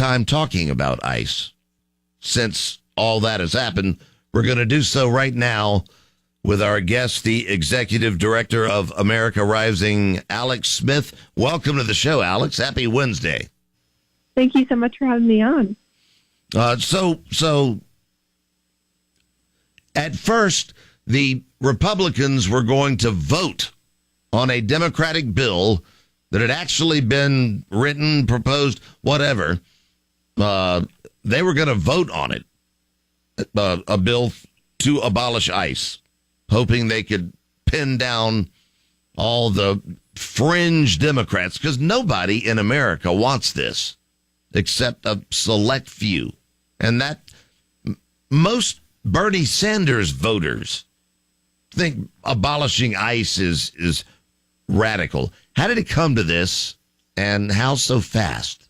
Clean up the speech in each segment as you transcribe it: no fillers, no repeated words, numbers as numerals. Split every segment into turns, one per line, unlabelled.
time talking about ICE. Since all that has happened, we're going to do so right now with our guest, the executive director of America Rising, Alex Smith. Welcome to the show, Alex. Happy Wednesday.
Thank you so much for having me on.
So at first, the Republicans were going to vote on a Democratic bill that had actually been written, proposed, whatever. They were going to vote on it, a bill to abolish ICE, hoping they could pin down all the fringe Democrats, because nobody in America wants this except a select few. And that most Bernie Sanders voters think abolishing ICE is radical. How did it come to this, and how so fast?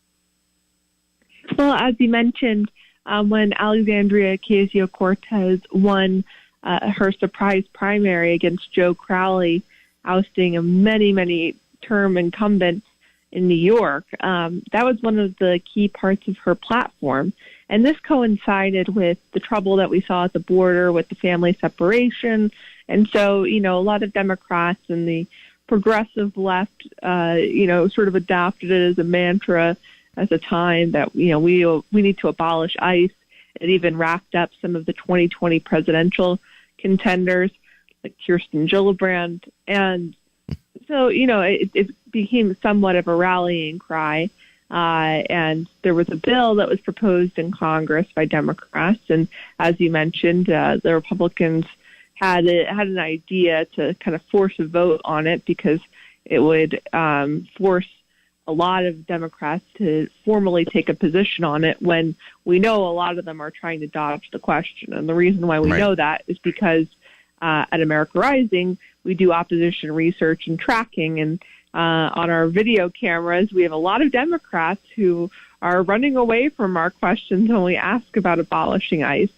Well, as you mentioned, when Alexandria Ocasio-Cortez won her surprise primary against Joe Crowley, ousting a many term incumbent in New York, that was one of the key parts of her platform. And this coincided with the trouble that we saw at the border with the family separation. And so, a lot of Democrats and the progressive left, sort of adopted it as a mantra at the time that, we need to abolish ICE. It even wrapped up some of the 2020 presidential contenders like Kirsten Gillibrand. And so, it became somewhat of a rallying cry. And there was a bill that was proposed in Congress by Democrats. And as you mentioned, the Republicans had an idea to kind of force a vote on it because it would force a lot of Democrats to formally take a position on it when we know a lot of them are trying to dodge the question. And the reason why we know that is because at America Rising, we do opposition research and tracking. And on our video cameras, we have a lot of Democrats who are running away from our questions when we ask about abolishing ICE.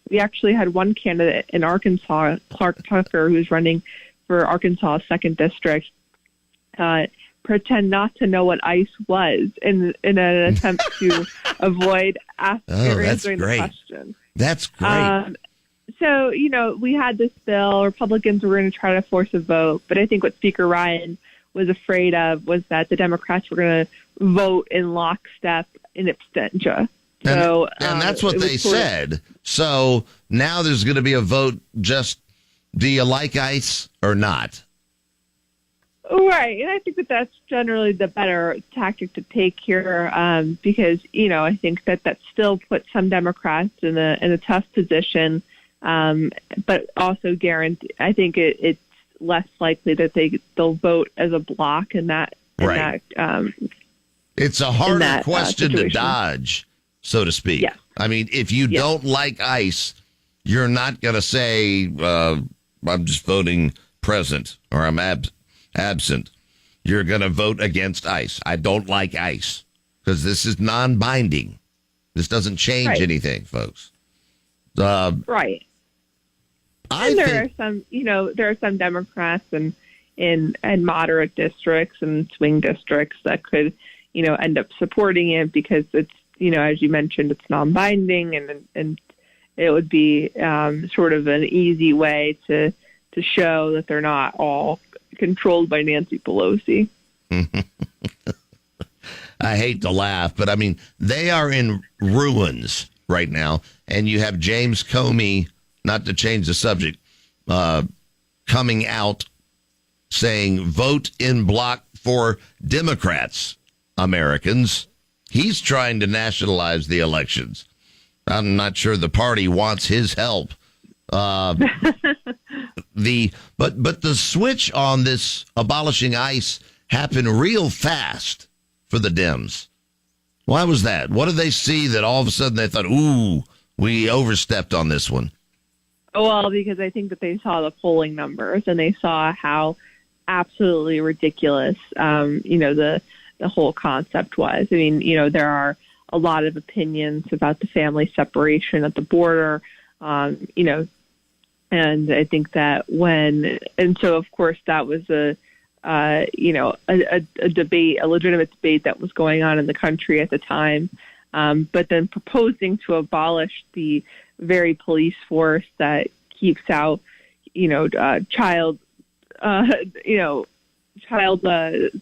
We actually had one candidate in Arkansas, Clark Tucker, who's running for Arkansas 2nd District, pretend not to know what ICE was in an attempt to avoid answering the question.
That's great.
So, we had this bill. Republicans were going to try to force a vote. But I think what Speaker Ryan was afraid of was that the Democrats were going to vote in lockstep in absentia. So,
and that's what they said. So now there's going to be a vote. Just, do you like ICE or not?
Right. And I think that that's generally the better tactic to take here because, I think that still puts some Democrats in a tough position. But also I think it's less likely that they'll vote as a block in that.
Right. It's a harder question to dodge, so to speak.
Yeah.
I mean, if you don't like ICE, you're not going to say, I'm just voting present or I'm absent. You're going to vote against ICE. I don't like ICE because this is non-binding. This doesn't change anything, folks.
Right. And there are some Democrats in moderate districts and swing districts that could, end up supporting it because it's, as you mentioned, it's non-binding and it would be sort of an easy way to show that they're not all controlled by Nancy Pelosi.
I hate to laugh, but I mean, they are in ruins right now. And you have James Comey, not to change the subject, coming out saying, vote in block for Democrats, Americans. He's trying to nationalize the elections. I'm not sure the party wants his help. But the switch on this abolishing ICE happened real fast for the Dems. Why was that? What did they see that all of a sudden they thought, ooh, we overstepped on this one?
Well, because I think that they saw the polling numbers and they saw how absolutely ridiculous, the whole concept was. I mean, there are a lot of opinions about the family separation at the border, and I think that so of course that was a debate, a legitimate debate that was going on in the country at the time. but then proposing to abolish the very police force that keeps out, child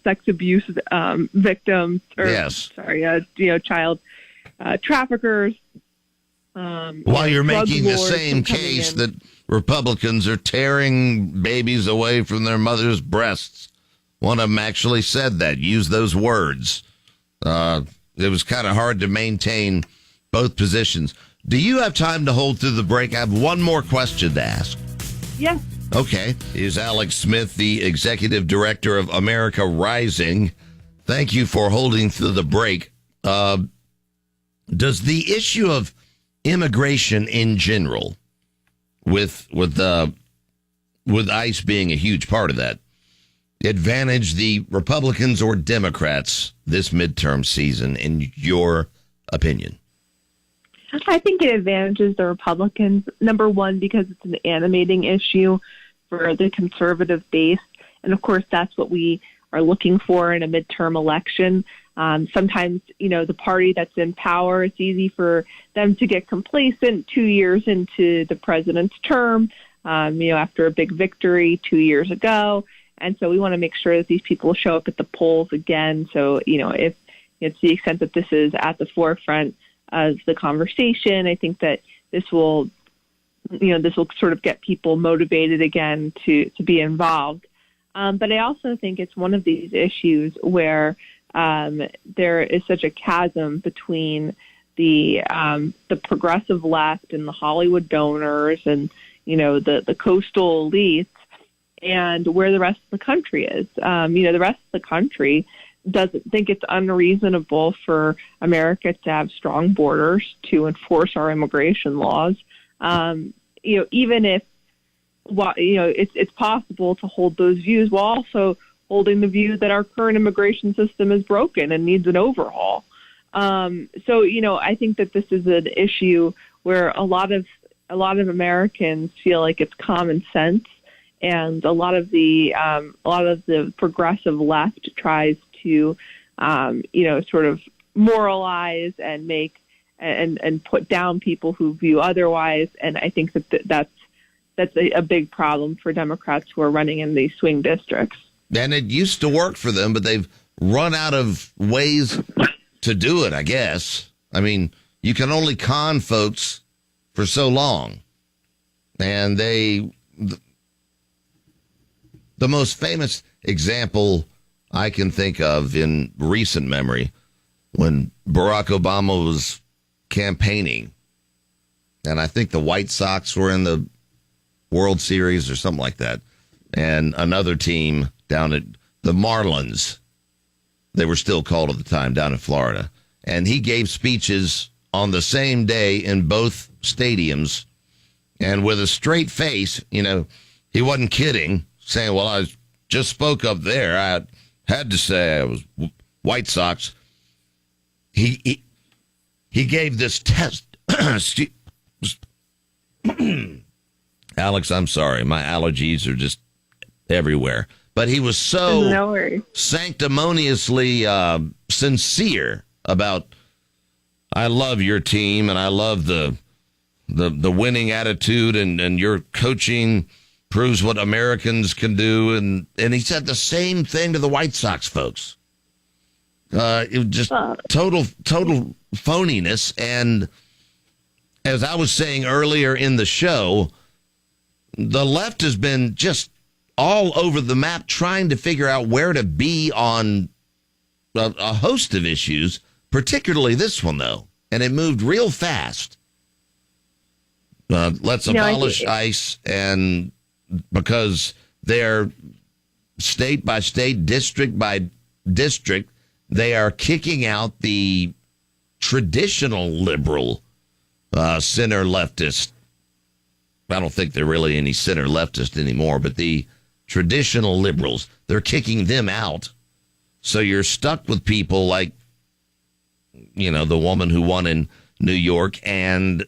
sex abuse victims, or
Yes.
child traffickers.
While you're
drug
making the
lords
same
coming
case
in.
that Republicans are tearing babies away from their mother's breasts. One of them actually said that, used those words. It was kind of hard to maintain both positions. Do you have time to hold through the break? I have one more question to ask.
Yes.
Okay. Is Alex Smith, the executive director of America Rising? Thank you for holding through the break. Does the issue of immigration in general, with ICE being a huge part of that, advantage the Republicans or Democrats this midterm season, in your opinion?
I think it advantages the Republicans, number one, because it's an animating issue for the conservative base. And, of course, that's what we are looking for in a midterm election. Sometimes, the party that's in power, it's easy for them to get complacent 2 years into the president's term, after a big victory 2 years ago. And so we want to make sure that these people show up at the polls again. So, if it's the extent that this is at the forefront of the conversation, I think that this will sort of get people motivated again to be involved. But I also think it's one of these issues where there is such a chasm between the progressive left and the Hollywood donors and, the coastal elites and where the rest of the country is. The rest of the country doesn't think it's unreasonable for America to have strong borders to enforce our immigration laws. Even if it's possible to hold those views while also holding the view that our current immigration system is broken and needs an overhaul. I think that this is an issue where a lot of Americans feel like it's common sense, and a lot of the progressive left tries to sort of moralize and make and put down people who view otherwise. And I think that's a big problem for Democrats who are running in these swing districts.
And it used to work for them, but they've run out of ways to do it, I guess. I mean, you can only con folks for so long. And the most famous example I can think of in recent memory, when Barack Obama was campaigning, and I think the White Sox were in the World Series or something like that, and another team down at the Marlins, they were still called at the time, down in Florida, and he gave speeches on the same day in both stadiums, and with a straight face, he wasn't kidding, saying, well, I just spoke up there. I had to say I was White Sox. He gave this test. Alex, I'm sorry. My allergies are just everywhere. But he was so
No worries.
sanctimoniously sincere about, I love your team and I love the winning attitude and your coaching proves what Americans can do. And he said the same thing to the White Sox folks. It was just total phoniness. And as I was saying earlier in the show, the left has been just all over the map trying to figure out where to be on a host of issues, particularly this one, though. And it moved real fast. Let's abolish ICE, and because they're state by state, district by district, they are kicking out the traditional liberal center leftist. I don't think they're really any center leftist anymore, but the traditional liberals, they're kicking them out. So you're stuck with people like, the woman who won in New York, and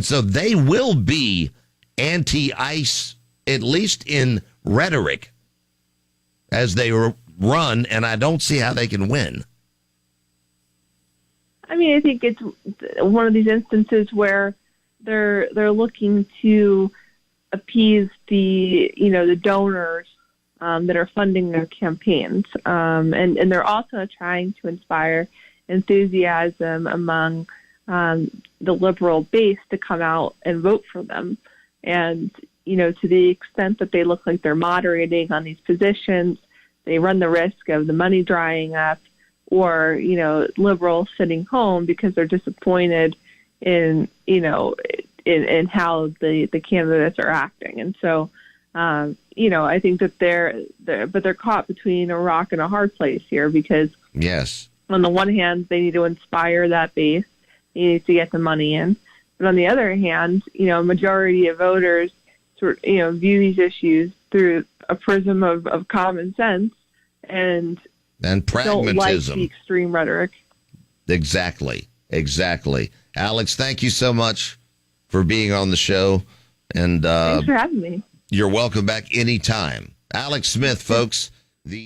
so they will be anti-ICE, at least in rhetoric, as they run, and I don't see how they can win.
I mean, I think it's one of these instances where they're looking to appease the donors that are funding their campaigns, and they're also trying to inspire enthusiasm among the liberal base to come out and vote for them. And to the extent that they look like they're moderating on these positions, they run the risk of the money drying up, or liberals sitting home because they're disappointed in how the candidates are acting. And so I think that they're caught between a rock and a hard place here, because
yes,
on the one hand they need to inspire that base, they need to get the money in, but on the other hand, a majority of voters view these issues through a prism of common sense and
pragmatism.
Don't like the extreme rhetoric.
Exactly. Alex, thank you so much for being on the show. And
thanks for having me.
You're welcome back anytime. Alex Smith, folks,